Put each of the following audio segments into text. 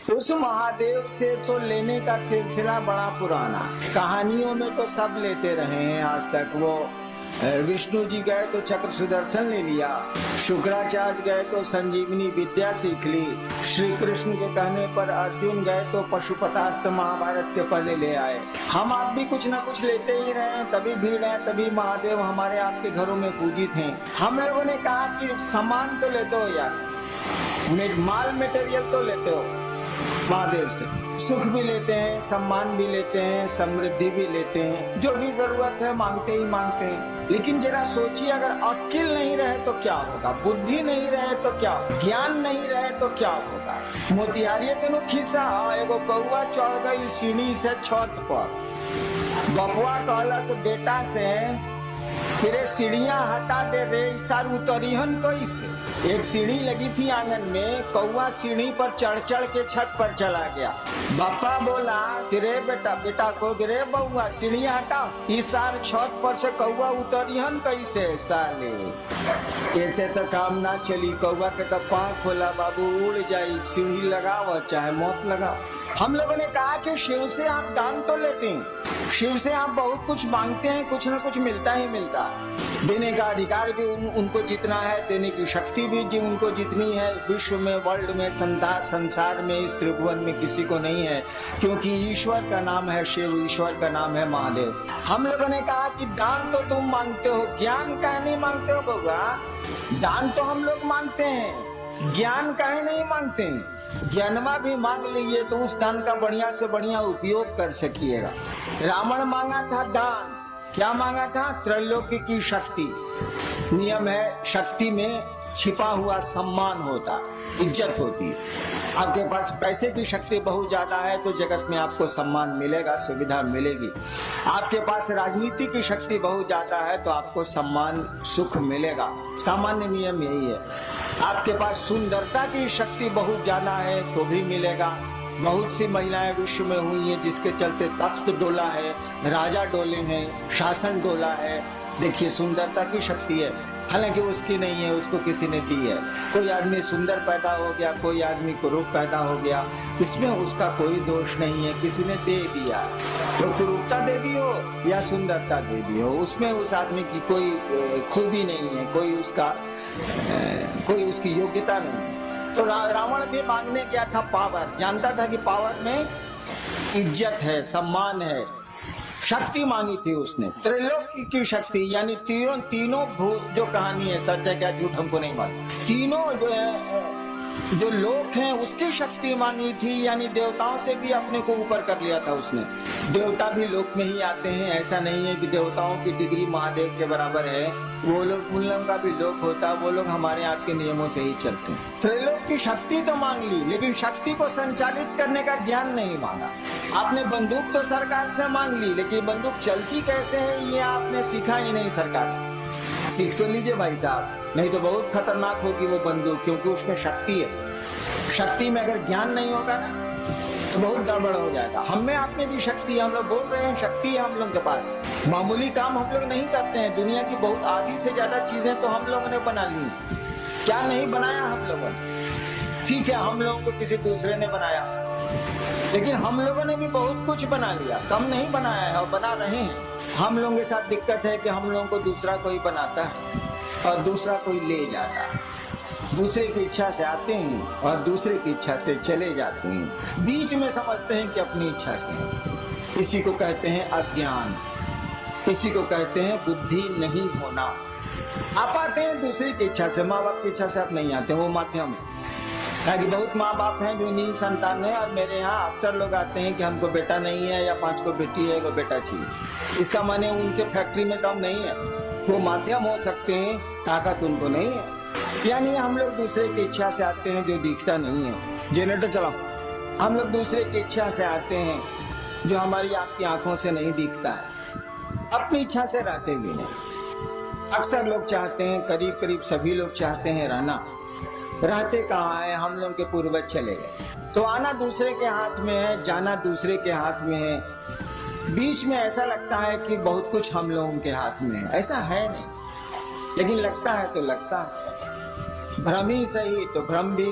उस महादेव से तो लेने का सिलसिला बड़ा पुराना, कहानियों में तो सब लेते रहे हैं आज तक। वो विष्णु जी गए तो चक्र सुदर्शन ले लिया, शुक्राचार्य गए तो संजीवनी विद्या सीख ली, श्री कृष्ण के कहने पर अर्जुन गए तो पशुपतास्त्र महाभारत के पहले ले आए। हम आप भी कुछ ना कुछ लेते ही रहे, तभी भीड़ है, तभी महादेव हमारे आपके घरों में पूजित हैं। हम लोगों ने कहा कि सामान तो लेते हो यार, माल मटेरियल तो लेते हो महादेव से, सुख भी लेते हैं, सम्मान भी लेते हैं, समृद्धि भी लेते हैं, जो भी जरूरत है मांगते ही मांगते हैं। लेकिन जरा सोचिए, अगर अक्ल नहीं रहे तो क्या होगा, बुद्धि नहीं रहे तो क्या होगा, ज्ञान नहीं रहे तो क्या होगा। मोतिहारी के नु खिस्सा एगो कौआ चढ़ गई सीढ़ी से छत पर, बपुआ कहला से बेटा से तेरे सीढ़ियां हटा दे रे, सार उतरीहन कैसे। एक सीढ़ी लगी थी आंगन में, कौआ सीढ़ी पर चढ़ चढ़ के छत पर चला गया। बापा बोला तेरे बेटा को, गिरे बउआ सीढ़ियां हटाओ, इस सार छत पर से कौआ उतरीहन कैसे साले। ऐसे तो काम ना चली, कौआ के तो पाँव खोला बाबू उड़ जाई, सीढ़ी लगाओ चाहे मौत लगाओ। हम लोगों ने कहा कि शिव से आप दान तो लेते हैं, शिव से आप बहुत कुछ मांगते हैं, कुछ न कुछ मिलता ही मिलता। देने का अधिकार भी उनको जितना है, देने की शक्ति भी उनको जितनी है, विश्व में, वर्ल्ड में, संसार में, इस त्रिभुवन में किसी को नहीं है, क्योंकि ईश्वर का नाम है शिव, ईश्वर का नाम है महादेव। हम लोगों ने कहा कि दान तो तुम मांगते हो, ज्ञान काहे नहीं मांगते हो बउआ। दान तो हम लोग मांगते हैं, ज्ञान काहे नहीं मांगते हैं। ज्ञानमा भी मांग लीजिए तो उस दान का बढ़िया से बढ़िया उपयोग कर सकिएगा। रावण मांगा था दान, क्या मांगा था, त्रैलोक्य की शक्ति। नियम है, शक्ति में छिपा हुआ सम्मान होता, इज्जत होती है। आपके पास पैसे की शक्ति बहुत ज्यादा है तो जगत में आपको सम्मान मिलेगा, सुविधा मिलेगी। आपके पास राजनीति की शक्ति बहुत ज्यादा है तो आपको सम्मान, सुख मिलेगा। सामान्य नियम यही है। आपके पास सुंदरता की शक्ति बहुत ज्यादा है तो भी मिलेगा। बहुत सी महिलाएं विश्व में हुई हैं जिसके चलते तख्त डोला है, राजा डोले हैं, शासन डोला है। देखिए सुंदरता की शक्ति है, हालांकि उसकी नहीं है, उसको किसी ने दी है। कोई आदमी सुंदर पैदा हो गया, कोई आदमी कुरूप पैदा हो गया, इसमें उसका कोई दोष नहीं है, किसी ने दे दिया। तो कुरूपता दे दी हो या सुंदरता दे दी हो, उसमें उस आदमी की कोई खूबी नहीं है, कोई उसकी योग्यता नहीं। तो रावण भी मांगने गया था पावर, जानता था कि पावर में इज्जत है, सम्मान है, शक्ति मांगी थी उसने, त्रैलोक्य की शक्ति, यानी तीनों भूत, जो कहानी है सच है क्या झूठ हमको नहीं मालूम, तीनों जो लोक हैं उसकी शक्ति मांगी थी, यानी देवताओं से भी अपने को ऊपर कर लिया था उसने। देवता भी लोक में ही आते हैं, ऐसा नहीं है कि देवताओं की डिग्री महादेव के बराबर है, वो लोग, उन लोगों का भी लोक होता, वो लोग हमारे आपके नियमों से ही चलते हैं। त्रैलोक की शक्ति तो मांग ली, लेकिन शक्ति को संचालित करने का ज्ञान नहीं मांगा। आपने बंदूक तो सरकार से मांग ली, लेकिन बंदूक चलती कैसे है ये आपने सीखा ही नहीं सरकार से। सीख तो लीजिए भाई साहब, नहीं तो बहुत खतरनाक होगी वो बंदूक, क्योंकि उसमें शक्ति है। शक्ति में अगर ज्ञान नहीं होगा ना तो बहुत गड़बड़ हो जाएगा। हम में आप में भी शक्ति है, हम लोग बोल रहे हैं शक्ति है हम लोग के पास। मामूली काम हम लोग नहीं करते हैं, दुनिया की बहुत आधी से ज्यादा चीजें तो हम लोगों ने बना ली। क्या नहीं बनाया हम लोगों ने, ठीक है हम लोगों को किसी दूसरे ने बनाया, लेकिन हम लोगों ने भी बहुत कुछ बना लिया, कम नहीं बनाया है और बना रहे हैं। हम लोगों के साथ दिक्कत है कि हम लोगों को दूसरा कोई बनाता है और दूसरा कोई ले जाता है। दूसरे की इच्छा से आते हैं और दूसरे की इच्छा से चले जाते हैं, बीच में समझते हैं कि अपनी इच्छा से है। इसी को कहते हैं अज्ञान, इसी को कहते हैं बुद्धि नहीं होना। आप आते हैं दूसरे की इच्छा से, माँ बाप की इच्छा से आप नहीं आते, वो माध्यम है। कि बहुत माँ बाप हैं जो नहीं संतान है, और मेरे यहाँ अक्सर लोग आते हैं कि हमको बेटा नहीं है या 5 को बेटी है, वो बेटा चाहिए। इसका माने उनके फैक्ट्री में दम नहीं है, वो माध्यम हो सकते हैं, ताकत उनको नहीं है। यानी हम लोग दूसरे की इच्छा से आते हैं जो दिखता नहीं है। जनरेटर चलाओ। हम लोग दूसरे की इच्छा से आते हैं जो हमारी आपकी आंखों से नहीं दिखता है, अपनी इच्छा से रहते भी नहीं। अक्सर लोग चाहते हैं, करीब करीब सभी लोग चाहते हैं रहना, रहते कहाँ है, हम लोग के पूर्वज चले गए। तो आना दूसरे के हाथ में है, जाना दूसरे के हाथ में है। बीच में ऐसा लगता है कि बहुत कुछ हम लोगों के हाथ में है, ऐसा है नहीं, लेकिन लगता है तो लगता है। भ्रम ही सही, तो भ्रम भी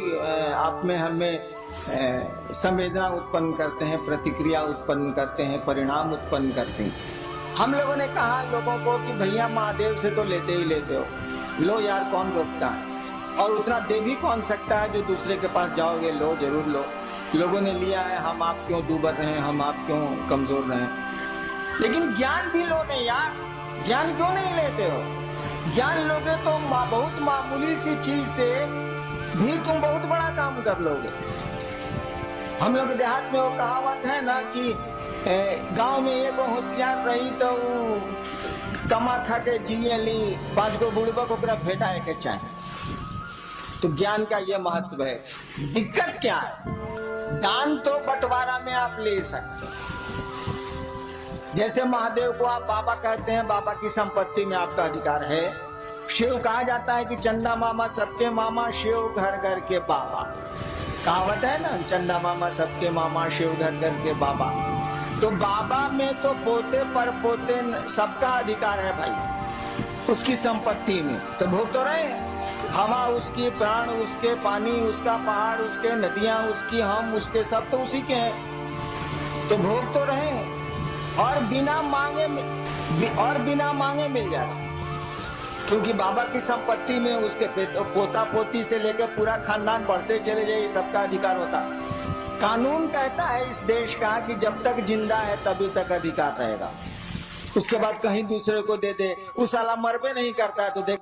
आप में हमें संवेदना उत्पन्न करते हैं, प्रतिक्रिया उत्पन्न करते हैं, परिणाम उत्पन्न करते हैं। हम लोगों ने कहा लोगों को कि भैया महादेव से तो लेते ही लेते हो, लो यार कौन रोकता है, और उतना दे भी कौन सकता है जो दूसरे के पास जाओगे, लो जरूर लो। लोगों ने लिया है, हम आप क्यों दूबर रहे, हम आप क्यों कमजोर रहे। लेकिन ज्ञान भी लो नहीं यार, ज्ञान क्यों नहीं लेते हो? ज्ञान लोगे तो बहुत मामूली सी चीज से भी तुम बहुत बड़ा काम कर लोगे। हम लोग देहात में वो कहावत है ना कि गांव में एगो होशियार रही तो कमा खा के जिए ली, 5 गो बुढ़बक ओकरा भेटाए के चाहे। तो ज्ञान का ये महत्व है। दिक्कत क्या है? दान तो बंटवारा में आप ले सकते हैं। जैसे महादेव को आप बाबा कहते हैं, बाबा की संपत्ति में आपका अधिकार है। शिव कहा जाता है कि चंदा मामा सबके मामा, शिव घर घर के बाबा। कहावत है ना, चंदा मामा सबके मामा, शिव घर घर के बाबा। तो बाबा में तो पोते पर पोते सबका अधिकार है भाई, उसकी संपत्ति में। तो भोग तो रहे, हवा उसकी, प्राण उसके, पानी उसका, पहाड़ उसके, नदियां उसकी, हम उसके, सब तो उसी के हैं। तो भोग तो रहे और बिना मांगे मिल जाए, क्योंकि बाबा की संपत्ति में उसके पोता पोती से लेकर पूरा खानदान बढ़ते चले जाए, सबका अधिकार होता। कानून कहता है इस देश का कि जब तक जिंदा है तभी तक अधिकार रहेगा, उसके बाद कहीं दूसरे को दे दे, उस साला मरबे नहीं करता है तो देख